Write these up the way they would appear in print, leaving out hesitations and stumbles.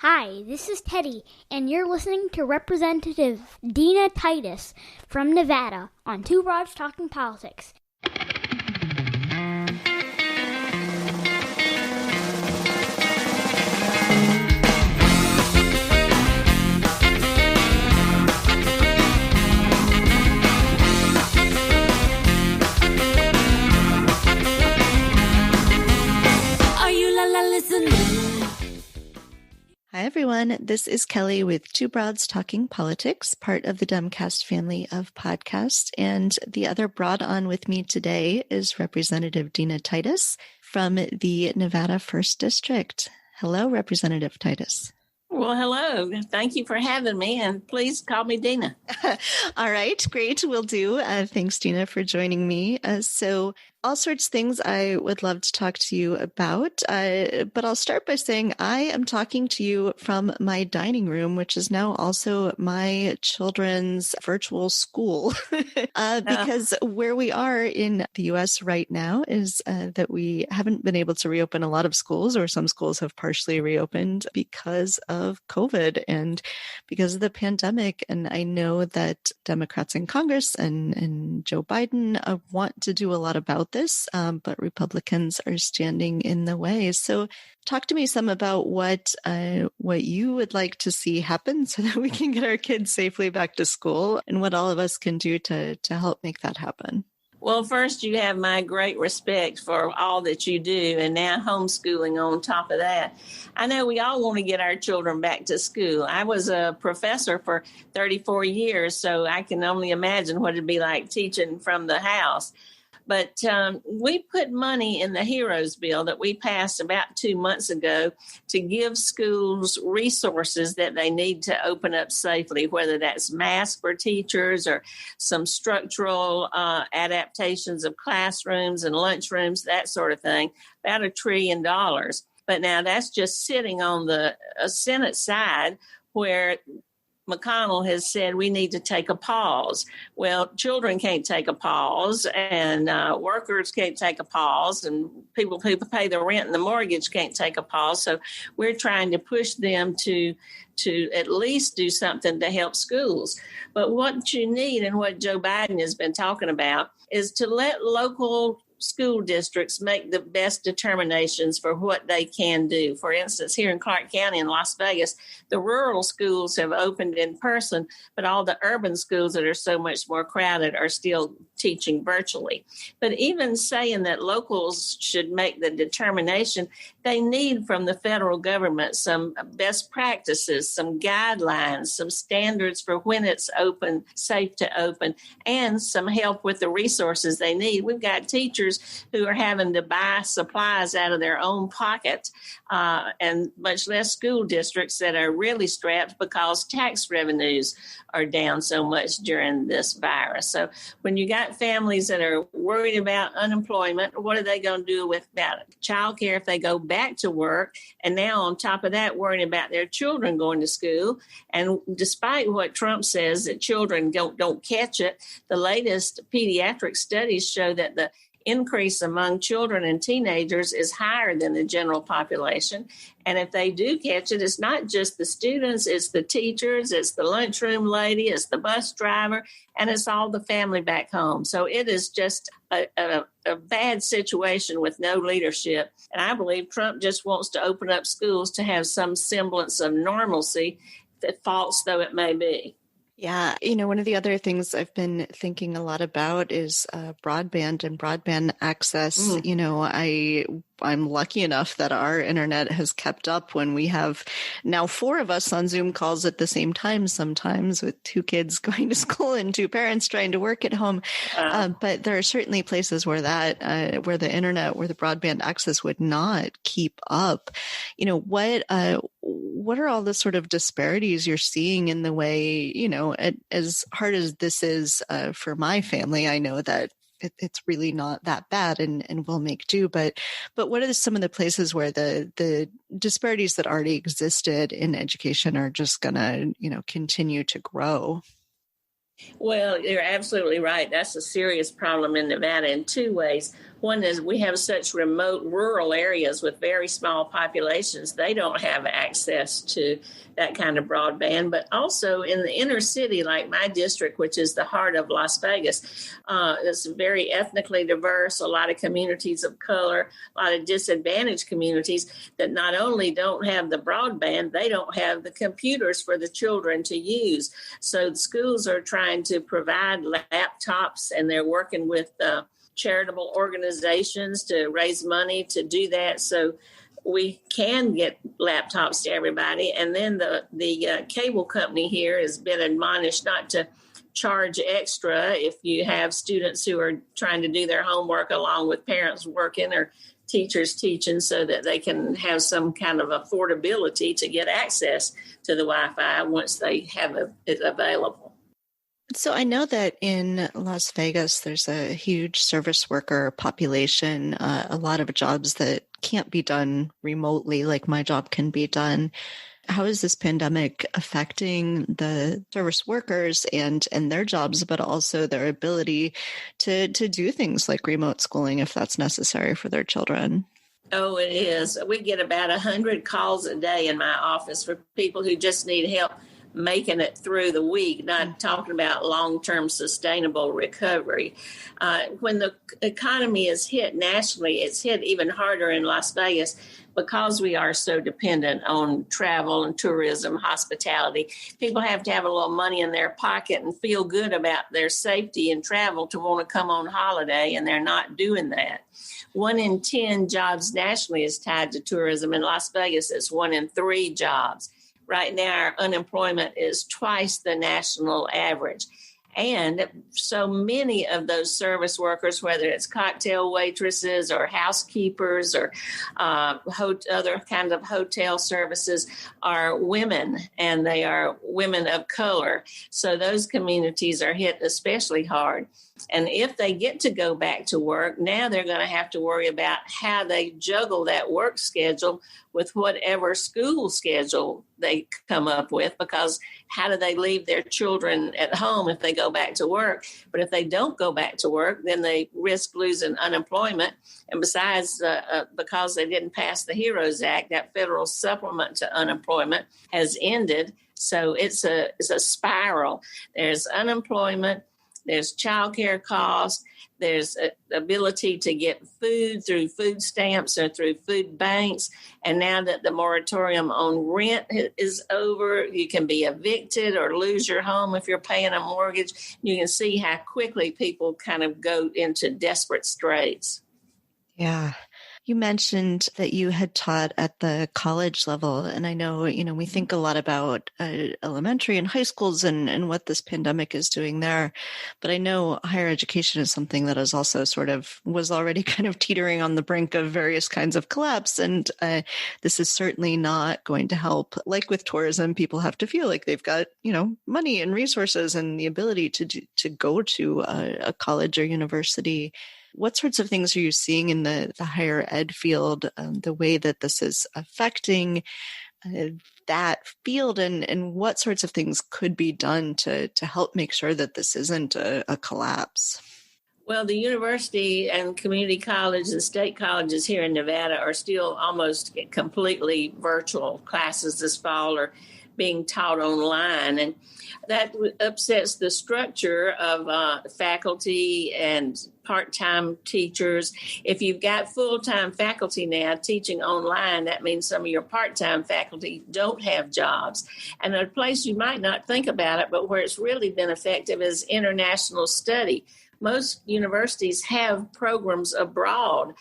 Hi, this is Teddy, and you're listening to Representative Dina Titus from Nevada on Two Broads Talking Politics. Are you listening? Hi, everyone. This is Kelly with Two Broads Talking Politics, part of the Demcast family of podcasts. And the other broad on with me today is Representative Dina Titus from the Nevada 1st District. Hello, Representative Titus. Well, hello. Thank you for having me, and please call me Dina. All right, great. Will do. Thanks, Dina, for joining me. So all sorts of things I would love to talk to you about, but I'll start by saying I am talking to you from my dining room, which is now also my children's virtual school, because where we are in the U.S. right now is that we haven't been able to reopen a lot of schools, or some schools have partially reopened because of COVID and because of the pandemic. And I know that Democrats in Congress and Joe Biden want to do a lot about this, but Republicans are standing in the way. So talk to me some about what you would like to see happen so that we can get our kids safely back to school, and what all of us can do to help make that happen. Well, first, you have my great respect for all that you do, and now homeschooling on top of that. I know we all want to get our children back to school. I was a professor for 34 years, so I can only imagine what it'd be like teaching from the house. But we put money in the HEROES bill that we passed about 2 months ago to give schools resources that they need to open up safely, whether that's masks for teachers or some structural adaptations of classrooms and lunchrooms, that sort of thing, about $1 trillion. But now that's just sitting on the Senate side, where McConnell has said we need to take a pause. Well, children can't take a pause, and workers can't take a pause, and people who pay the rent and the mortgage can't take a pause. So we're trying to push them to at least do something to help schools. But what you need, and what Joe Biden has been talking about, is to let local school districts make the best determinations for what they can do. For instance, here in Clark County in Las Vegas, the rural schools have opened in person, but all the urban schools that are so much more crowded are still teaching virtually. But even saying that locals should make the determination, they need from the federal government some best practices, some guidelines, some standards for when it's open, safe to open, and some help with the resources they need. We've got teachers who are having to buy supplies out of their own pocket, and much less school districts that are really strapped because tax revenues are down so much during this virus. So when you got families that are worried about unemployment, what are they going to do with about childcare if they go back to work? And now on top of that, worrying about their children going to school. And despite what Trump says that children don't catch it, the latest pediatric studies show that the increase among children and teenagers is higher than the general population. And if they do catch it, it's not just the students, it's the teachers, it's the lunchroom lady, it's the bus driver, and it's all the family back home. So it is just a bad situation with no leadership. And I believe Trump just wants to open up schools to have some semblance of normalcy, false though it may be. Yeah. One of the other things I've been thinking a lot about is broadband and broadband access. I'm lucky enough that our internet has kept up when we have now 4 of us on Zoom calls at the same time, sometimes with 2 kids going to school and 2 parents trying to work at home. But there are certainly places where where the internet, where the broadband access would not keep up. What are all the sort of disparities you're seeing in the way, as hard as this is for my family? I know that it's really not that bad and we'll make do. But what are some of the places where the disparities that already existed in education are just going to, continue to grow? Well, you're absolutely right. That's a serious problem in Nevada in 2 ways. One is we have such remote rural areas with very small populations. They don't have access to that kind of broadband. But also in the inner city, like my district, which is the heart of Las Vegas, it's very ethnically diverse, a lot of communities of color, a lot of disadvantaged communities that not only don't have the broadband, they don't have the computers for the children to use. So the schools are trying to provide laptops, and they're working with charitable organizations to raise money to do that, so we can get laptops to everybody. And then the cable company here has been admonished not to charge extra if you have students who are trying to do their homework along with parents working or teachers teaching, so that they can have some kind of affordability to get access to the Wi-Fi once they have it available. So I know that in Las Vegas, there's a huge service worker population, a lot of jobs that can't be done remotely, like my job can be done. How is this pandemic affecting the service workers and their jobs, but also their ability to do things like remote schooling if that's necessary for their children? Oh, it is. We get about 100 calls a day in my office for people who just need help making it through the week, not talking about long-term sustainable recovery. When the economy is hit nationally, it's hit even harder in Las Vegas because we are so dependent on travel and tourism, hospitality. People have to have a little money in their pocket and feel good about their safety and travel to want to come on holiday, and they're not doing that. 1 in 10 jobs nationally is tied to tourism. In Las Vegas, it's 1 in 3 jobs. Right now, our unemployment is twice the national average. And so many of those service workers, whether it's cocktail waitresses or housekeepers or other kinds of hotel services, are women, and they are women of color. So those communities are hit especially hard. And if they get to go back to work, now they're going to have to worry about how they juggle that work schedule with whatever school schedule they come up with, because how do they leave their children at home if they go back to work? But if they don't go back to work, then they risk losing unemployment. And besides, because they didn't pass the HEROES Act, that federal supplement to unemployment has ended. So it's a spiral. There's unemployment. There's childcare costs. There's ability to get food through food stamps or through food banks. And now that the moratorium on rent is over, you can be evicted or lose your home if you're paying a mortgage. You can see how quickly people kind of go into desperate straits. Yeah. You mentioned that you had taught at the college level, and I know, we think a lot about elementary and high schools and what this pandemic is doing there, but I know higher education is something that is also was already kind of teetering on the brink of various kinds of collapse, and this is certainly not going to help. Like with tourism, people have to feel like they've got, money and resources and the ability to go to a college or university. What sorts of things are you seeing in the higher ed field, the way that this is affecting that field, and what sorts of things could be done to help make sure that this isn't a collapse? Well, the university and community college and state colleges here in Nevada are still almost completely virtual. Classes this fall are being taught online, and that upsets the structure of faculty and part-time teachers. If you've got full-time faculty now teaching online, that means some of your part-time faculty don't have jobs. And a place you might not think about it, but where it's really been effective is international study. Most universities have programs abroad.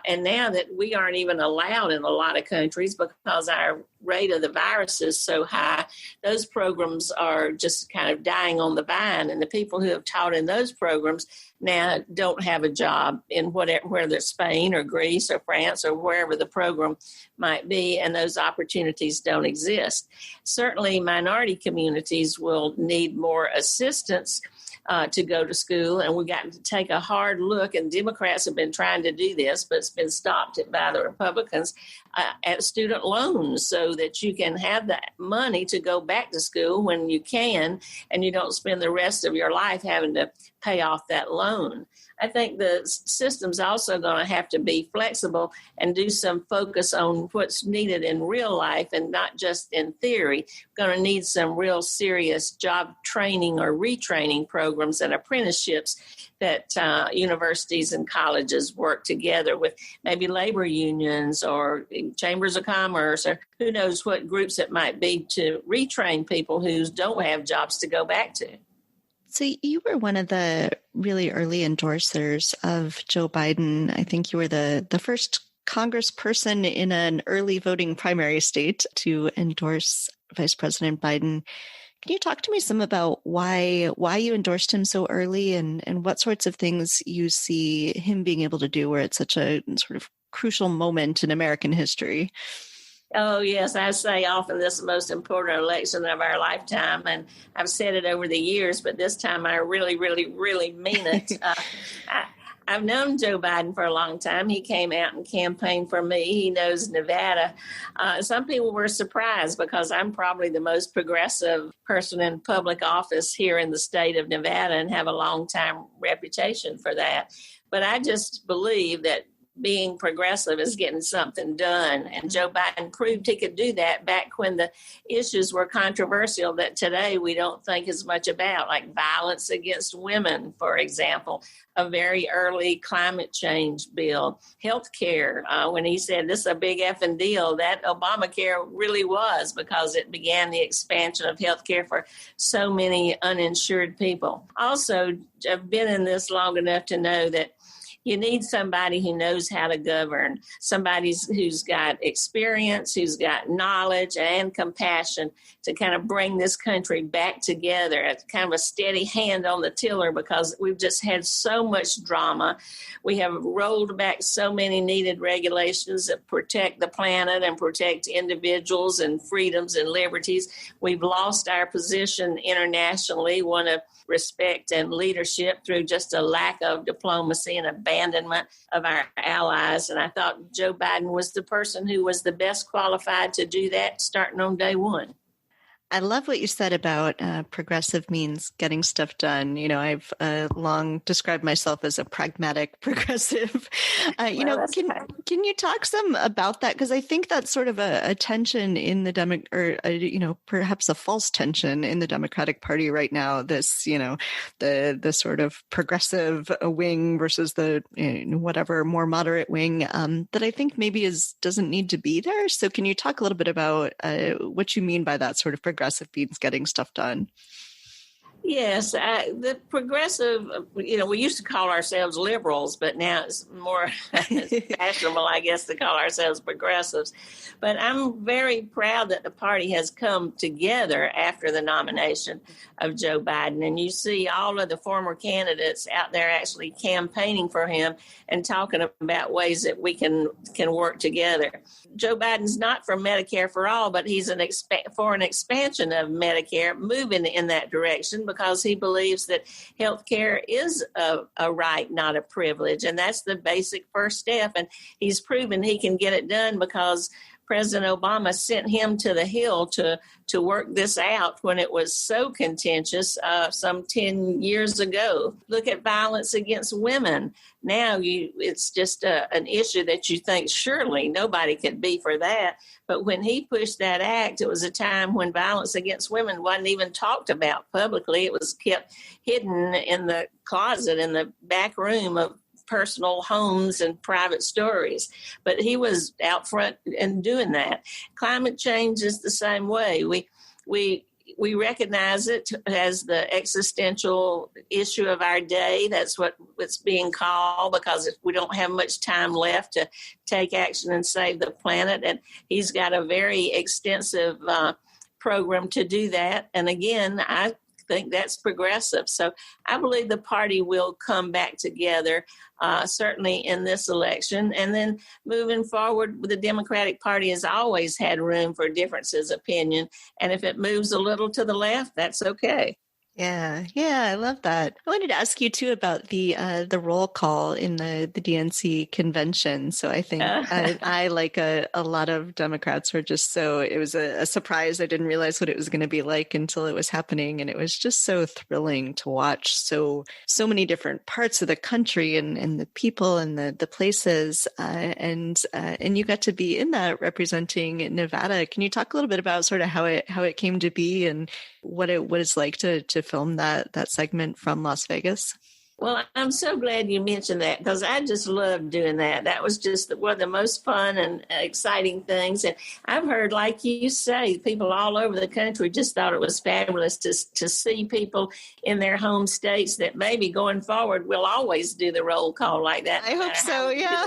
And now that we aren't even allowed in a lot of countries because our rate of the virus is so high, those programs are just kind of dying on the vine. And the people who have taught in those programs now don't have a job in whether it's Spain or Greece or France or wherever the program might be, and those opportunities don't exist. Certainly, minority communities will need more assistance to go to school, and we got to take a hard look, and Democrats have been trying to do this, but it's been stopped by the Republicans, at student loans so that you can have that money to go back to school when you can, and you don't spend the rest of your life having to pay off that loan. I think the system's also going to have to be flexible and do some focus on what's needed in real life and not just in theory. We're going to need some real serious job training or retraining programs and apprenticeships that universities and colleges work together with maybe labor unions or chambers of commerce or who knows what groups it might be to retrain people who don't have jobs to go back to. So you were one of the really early endorsers of Joe Biden. I think you were the first congressperson in an early voting primary state to endorse Vice President Biden. Can you talk to me some about why you endorsed him so early and what sorts of things you see him being able to do where it's such a sort of crucial moment in American history? Oh, yes. I say often this is the most important election of our lifetime. And I've said it over the years, but this time I really, really, really mean it. I've known Joe Biden for a long time. He came out and campaigned for me. He knows Nevada. Some people were surprised because I'm probably the most progressive person in public office here in the state of Nevada and have a long time reputation for that. But I just believe that being progressive is getting something done. And Joe Biden proved he could do that back when the issues were controversial that today we don't think as much about, like violence against women, for example, a very early climate change bill, health care. When he said this is a big effing deal, that Obamacare really was because it began the expansion of health care for so many uninsured people. Also, I've been in this long enough to know that you need somebody who knows how to govern, somebody who's got experience, who's got knowledge and compassion to kind of bring this country back together. It's kind of a steady hand on the tiller because we've just had so much drama. We have rolled back so many needed regulations that protect the planet and protect individuals and freedoms and liberties. We've lost our position internationally, one of respect and leadership through just a lack of diplomacy and abandonment of our allies. And I thought Joe Biden was the person who was the best qualified to do that starting on day one. I love what you said about progressive means getting stuff done. You know, I've long described myself as a pragmatic progressive. Can you talk some about that? Because I think that's sort of a tension in the perhaps a false tension in the Democratic Party right now. This, the sort of progressive wing versus the whatever more moderate wing that I think maybe doesn't need to be there. So can you talk a little bit about what you mean by that sort of progressive means getting stuff done? Yes, the progressive, we used to call ourselves liberals, but now it's more fashionable, I guess, to call ourselves progressives. But I'm very proud that the party has come together after the nomination of Joe Biden. And you see all of the former candidates out there actually campaigning for him and talking about ways that we can work together. Joe Biden's not for Medicare for all, but he's for an expansion of Medicare, moving in that direction because he believes that health care is a right, not a privilege. And that's the basic first step. And he's proven he can get it done because President Obama sent him to the Hill to work this out when it was so contentious some 10 years ago. Look at violence against women. Now it's just an issue that you think surely nobody could be for that. But when he pushed that act, it was a time when violence against women wasn't even talked about publicly. It was kept hidden in the closet in the back room of personal homes and private stories. But he was out front and doing that. Climate change is the same way. We recognize it as the existential issue of our day. That's what it's being called because we don't have much time left to take action and save the planet. And he's got a very extensive program to do that. And again, I think that's progressive. So I believe the party will come back together, certainly in this election. And then moving forward, the Democratic Party has always had room for differences of opinion. And if it moves a little to the left, that's okay. Yeah, I love that. I wanted to ask you too about the roll call in the DNC convention. So I think I like a lot of Democrats were just so it was a surprise. I didn't realize what it was going to be like until it was happening, and it was just so thrilling to watch so many different parts of the country and the people and the places, and you got to be in that representing Nevada. Can you talk a little bit about sort of how it came to be and what it's like to film that segment from Las Vegas? Well, I'm so glad you mentioned that because I just loved doing that. That was just one of the most fun and exciting things. And I've heard, like you say, people all over the country just thought it was fabulous to see people in their home states that maybe going forward we'll always do the roll call like that. I hope so, yeah.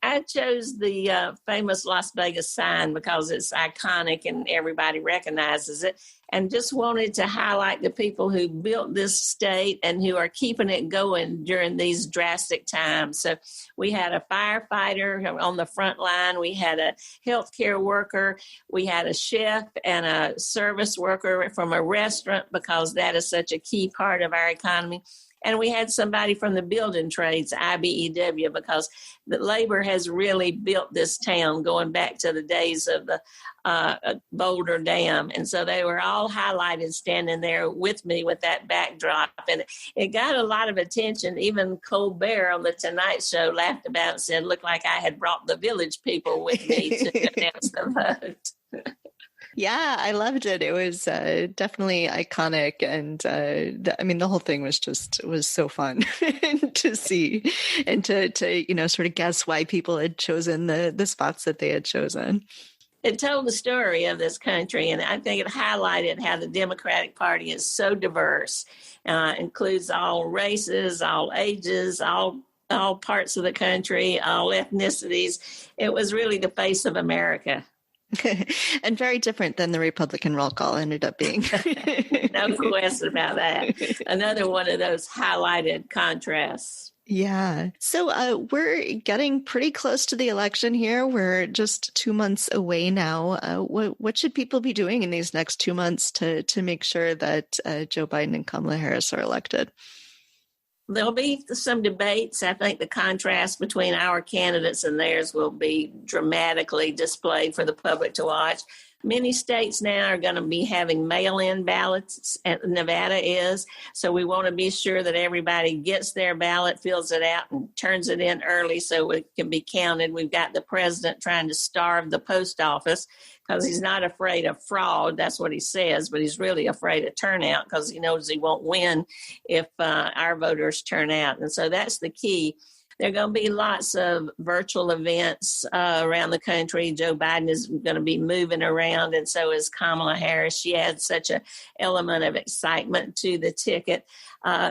I chose the famous Las Vegas sign because it's iconic and everybody recognizes it, and just wanted to highlight the people who built this state and who are keeping it going during these drastic times. So we had a firefighter on the front line. We had a healthcare worker. We had a chef and a service worker from a restaurant because that is such a key part of our economy. And we had somebody from the building trades, IBEW, because the labor has really built this town going back to the days of the Boulder Dam. And so they were all highlighted standing there with me with that backdrop. And it got a lot of attention. Even Colbert on the Tonight Show laughed about it and said, looked like I had brought the village people with me to announce the vote. Yeah, I loved it. It was definitely iconic. And the whole thing was so fun to see and to sort of guess why people had chosen the spots that they had chosen. It told the story of this country, and I think it highlighted how the Democratic Party is so diverse, includes all races, all ages, all parts of the country, all ethnicities. It was really the face of America. And very different than the Republican roll call ended up being. No question about that. Another one of those highlighted contrasts. Yeah. So we're getting pretty close to the election here. We're just 2 months away now. What should people be doing in these next 2 months to make sure that Joe Biden and Kamala Harris are elected? There'll be some debates. I think the contrast between our candidates and theirs will be dramatically displayed for the public to watch. Many states now are going to be having mail-in ballots, and Nevada is. So we want to be sure that everybody gets their ballot, fills it out, and turns it in early so it can be counted. We've got the president trying to starve the post office because he's not afraid of fraud. That's what he says, but he's really afraid of turnout because he knows he won't win if our voters turn out. And so that's the key. There are going to be lots of virtual events around the country. Joe Biden is going to be moving around, and so is Kamala Harris. She adds such an element of excitement to the ticket.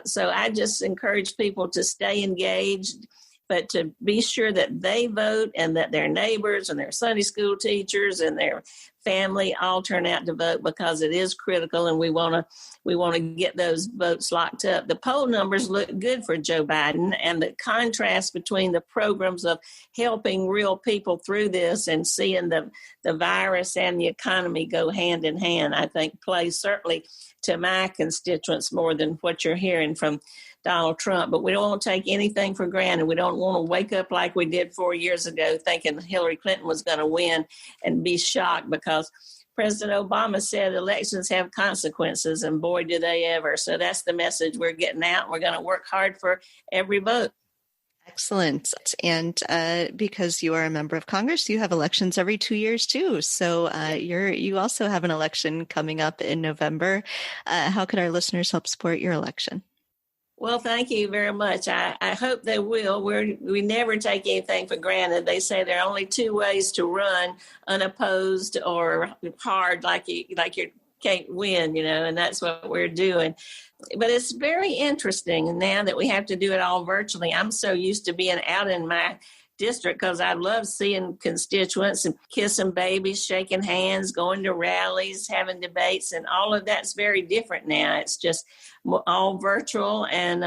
So I just encourage people to stay engaged, but to be sure that they vote and that their neighbors and their Sunday school teachers and their family all turn out to vote because it is critical, and we want to get those votes locked up. The poll numbers look good for Joe Biden, and the contrast between the programs of helping real people through this and seeing the virus and the economy go hand in hand, I think plays certainly to my constituents more than what you're hearing from Donald Trump. But we don't want to take anything for granted. We don't want to wake up like we did 4 years ago thinking Hillary Clinton was going to win and be shocked because President Obama said elections have consequences, and boy, do they ever. So that's the message we're getting out. We're going to work hard for every vote. Excellent. And because you are a member of Congress, you have elections every 2 years too. So you also have an election coming up in November. How could our listeners help support your election? Well, thank you very much. I hope they will. We never take anything for granted. They say there are only two ways to run: unopposed or hard, like you can't win, and that's what we're doing. But it's very interesting now that we have to do it all virtually. I'm so used to being out in my district because I love seeing constituents and kissing babies, shaking hands, going to rallies, having debates, and all of that's very different now. It's just all virtual and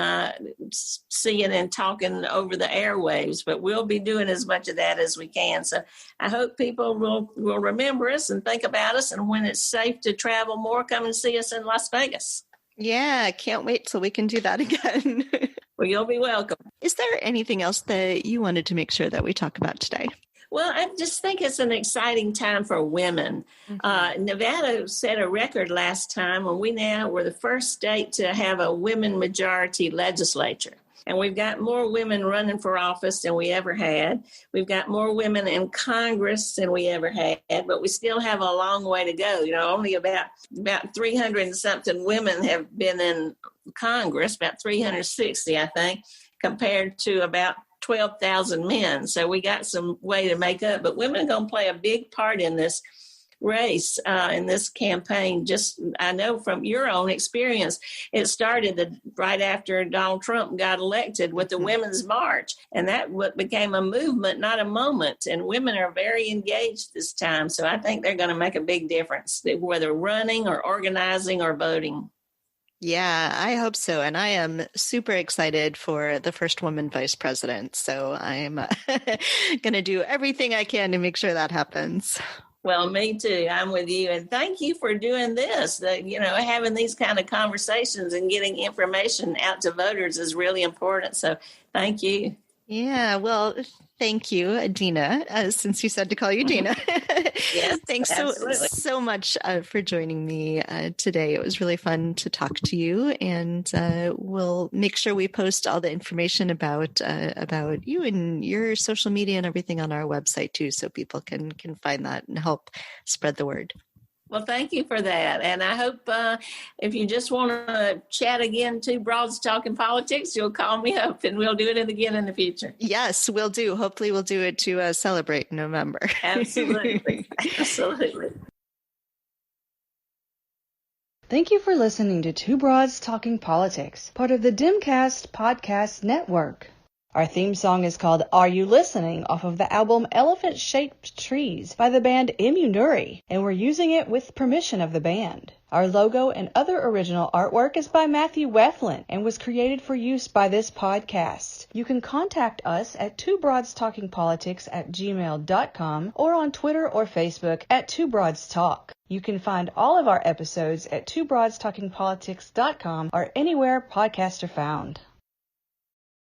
seeing and talking over the airwaves, but we'll be doing as much of that as we can. So I hope people will remember us and think about us, and when it's safe to travel more, come and see us in Las Vegas. Yeah, can't wait till we can do that again. Well, you'll be welcome. Is there anything else that you wanted to make sure that we talk about today? Well, I just think it's an exciting time for women. Nevada set a record last time when we now were the first state to have a women majority legislature. And we've got more women running for office than we ever had. We've got more women in Congress than we ever had, but we still have a long way to go. You know, only about 300 and something women have been in Congress, about 360, I think, compared to about 12,000 men. So we got some way to make up, but women are going to play a big part in this race, in this campaign. Just, I know from your own experience, it started right after Donald Trump got elected with the Women's March, and that became a movement, not a moment. And women are very engaged this time. So I think they're going to make a big difference, whether running or organizing or voting. Yeah, I hope so. And I am super excited for the first woman vice president. So I'm going to do everything I can to make sure that happens. Well, me too. I'm with you. And thank you for doing this. Having these kind of conversations and getting information out to voters is really important. So thank you. Yeah, well, thank you, Dina, since you said to call you Dina. Yes, thanks so much for joining me today. It was really fun to talk to you, and we'll make sure we post all the information about you and your social media and everything on our website too, so people can find that and help spread the word. Well, thank you for that. And I hope if you just want to chat again, Two Broads Talking Politics, you'll call me up and we'll do it again in the future. Yes, we'll do. Hopefully we'll do it to celebrate November. Absolutely. Absolutely. Thank you for listening to Two Broads Talking Politics, part of the Dimcast Podcast Network. Our theme song is called Are You Listening? Off of the album Elephant Shaped Trees by the band Immunuri, and we're using it with permission of the band. Our logo and other original artwork is by Matthew Weflin and was created for use by this podcast. You can contact us at twobroadstalkingpolitics@gmail.com or on Twitter or Facebook at Two Broads Talk. You can find all of our episodes at twobroadstalkingpolitics.com or anywhere podcasts are found.